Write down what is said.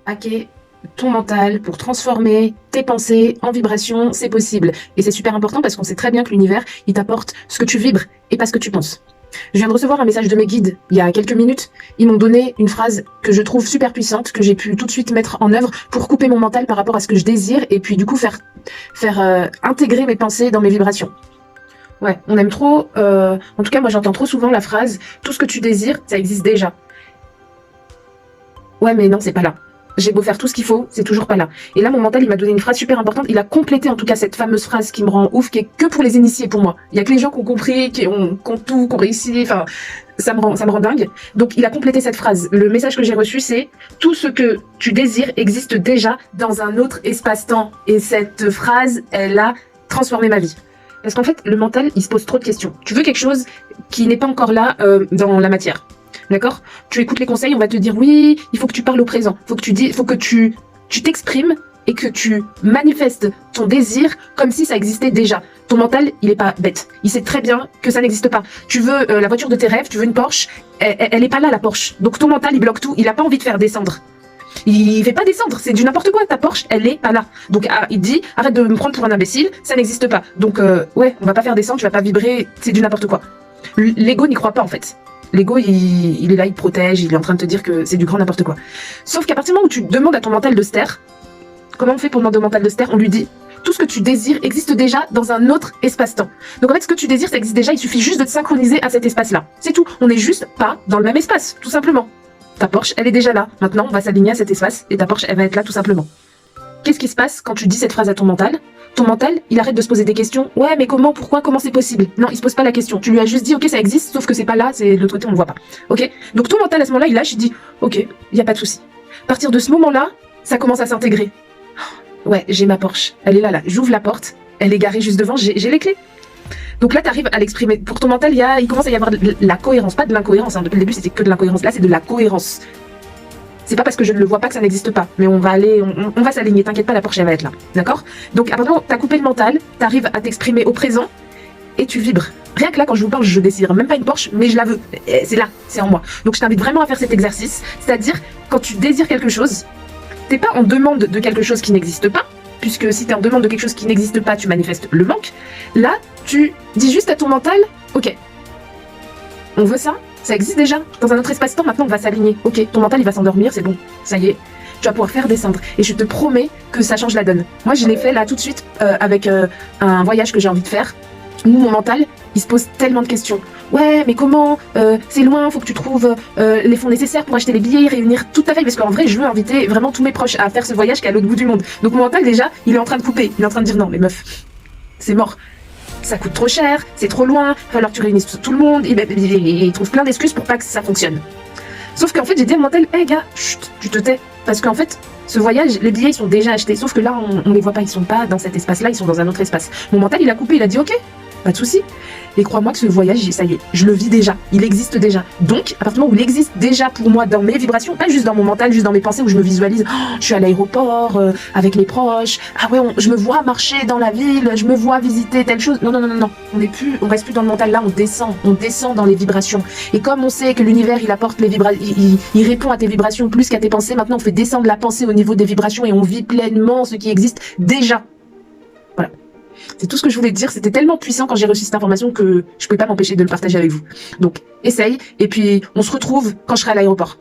hacker ton mental pour transformer tes pensées en vibrations, c'est possible. Et c'est super important parce qu'on sait très bien que l'univers, il t'apporte ce que tu vibres et pas ce que tu penses. Je viens de recevoir un message de mes guides il y a quelques minutes. Ils m'ont donné une phrase que je trouve super puissante, que j'ai pu tout de suite mettre en œuvre pour couper mon mental par rapport à ce que je désire et puis du coup faire intégrer mes pensées dans mes vibrations. Ouais, on aime trop, en tout cas moi j'entends trop souvent la phrase « tout ce que tu désires, ça existe déjà ». Ouais mais non, c'est pas là. J'ai beau faire tout ce qu'il faut, c'est toujours pas là. Et là, mon mental, il m'a donné une phrase super importante. Il a complété, en tout cas, cette fameuse phrase qui me rend ouf, qui est que pour les initiés, pour moi. Il y a que les gens qui ont compris, qui ont tout, qui ont réussi. Enfin, ça me rend dingue. Donc, il a complété cette phrase. Le message que j'ai reçu, c'est « tout ce que tu désires existe déjà dans un autre espace-temps ». Et cette phrase, elle a transformé ma vie. Parce qu'en fait, le mental, il se pose trop de questions. Tu veux quelque chose qui n'est pas encore là dans la matière. D'accord? Tu écoutes les conseils, on va te dire oui, il faut que tu parles au présent, faut que tu t'exprimes et que tu manifestes ton désir comme si ça existait déjà. Ton mental, il est pas bête. Il sait très bien que ça n'existe pas. Tu veux la voiture de tes rêves, tu veux une Porsche, elle est pas là la Porsche. Donc ton mental, il bloque tout, il a pas envie de faire descendre. Il fait pas descendre, c'est du n'importe quoi, ta Porsche, elle est pas là. Donc il dit, arrête de me prendre pour un imbécile, ça n'existe pas. Donc ouais, on va pas faire descendre, tu vas pas vibrer, c'est du n'importe quoi. L'ego n'y croit pas en fait. L'ego, il est là, il te protège, il est en train de te dire que c'est du grand n'importe quoi. Sauf qu'à partir du moment où tu demandes à ton mental de se taire, comment on fait pour demander au mental de se taire? On lui dit, tout ce que tu désires existe déjà dans un autre espace-temps. Donc en fait, ce que tu désires, ça existe déjà, il suffit juste de te synchroniser à cet espace-là. C'est tout, on n'est juste pas dans le même espace, tout simplement. Ta Porsche, elle est déjà là. Maintenant, on va s'aligner à cet espace et ta Porsche, elle va être là tout simplement. Qu'est-ce qui se passe quand tu dis cette phrase à ton mental? Ton mental, il arrête de se poser des questions. Ouais, mais comment, pourquoi, comment c'est possible? Non, il se pose pas la question. Tu lui as juste dit, ok, ça existe, sauf que c'est pas là, c'est de l'autre côté, on le voit pas. Ok? Donc ton mental, à ce moment-là, il lâche, il dit, ok, y a pas de souci. À partir de ce moment-là, ça commence à s'intégrer. Ouais, j'ai ma Porsche. Elle est là, là. J'ouvre la porte. Elle est garée juste devant. J'ai les clés. Donc là, tu arrives à l'exprimer. Pour ton mental, il commence à y avoir de la cohérence. Pas de l'incohérence. Hein. Depuis le début, c'était que de l'incohérence. Là, c'est de la cohérence. C'est pas parce que je ne le vois pas que ça n'existe pas. Mais on va s'aligner. T'inquiète pas, la Porsche, elle va être là. D'accord? Donc, à partir du moment où t'as coupé le mental, t'arrives à t'exprimer au présent et tu vibres. Rien que là, quand je vous parle, je désire même pas une Porsche, mais je la veux. C'est là, c'est en moi. Donc, je t'invite vraiment à faire cet exercice. C'est-à-dire, quand tu désires quelque chose, t'es pas en demande de quelque chose qui n'existe pas, puisque si t'es en demande de quelque chose qui n'existe pas, tu manifestes le manque. Là, tu dis juste à ton mental, ok, on veut ça, ça existe déjà, dans un autre espace-temps, maintenant on va s'aligner. Ok, ton mental il va s'endormir, c'est bon, ça y est, tu vas pouvoir faire descendre. Et je te promets que ça change la donne. Moi je l'ai fait là tout de suite avec un voyage que j'ai envie de faire, où mon mental, il se pose tellement de questions. Ouais, mais comment? C'est loin, faut que tu trouves les fonds nécessaires pour acheter les billets, réunir toute ta famille. Parce qu'en vrai, je veux inviter vraiment tous mes proches à faire ce voyage qui est à l'autre bout du monde. Donc mon mental, déjà, il est en train de couper. Il est en train de dire non, mais meuf, c'est mort. Ça coûte trop cher, c'est trop loin, il va falloir que tu réunisses tout le monde. Il trouve plein d'excuses pour pas que ça fonctionne. Sauf qu'en fait, j'ai dit à mon mental, hé gars, chut, tu te tais. Parce qu'en fait, ce voyage, les billets, ils sont déjà achetés. Sauf que là, on les voit pas, ils sont pas dans cet espace-là, ils sont dans un autre espace. Mon mental, il a coupé, il a dit ok, pas de souci. Et crois-moi que ce voyage, ça y est, je le vis déjà, il existe déjà. Donc, à partir du moment où il existe déjà pour moi dans mes vibrations, pas juste dans mon mental, juste dans mes pensées où je me visualise, oh, je suis à l'aéroport avec mes proches, ah ouais, je me vois marcher dans la ville, je me vois visiter telle chose. Non, non, non, non, non, on reste plus dans le mental, là, on descend dans les vibrations. Et comme on sait que l'univers, il apporte les vibrations, il répond à tes vibrations plus qu'à tes pensées, maintenant on fait descendre la pensée au niveau des vibrations et on vit pleinement ce qui existe déjà. Voilà. C'est tout ce que je voulais te dire, c'était tellement puissant quand j'ai reçu cette information que je pouvais pas m'empêcher de le partager avec vous. Donc, essaye, et puis on se retrouve quand je serai à l'aéroport.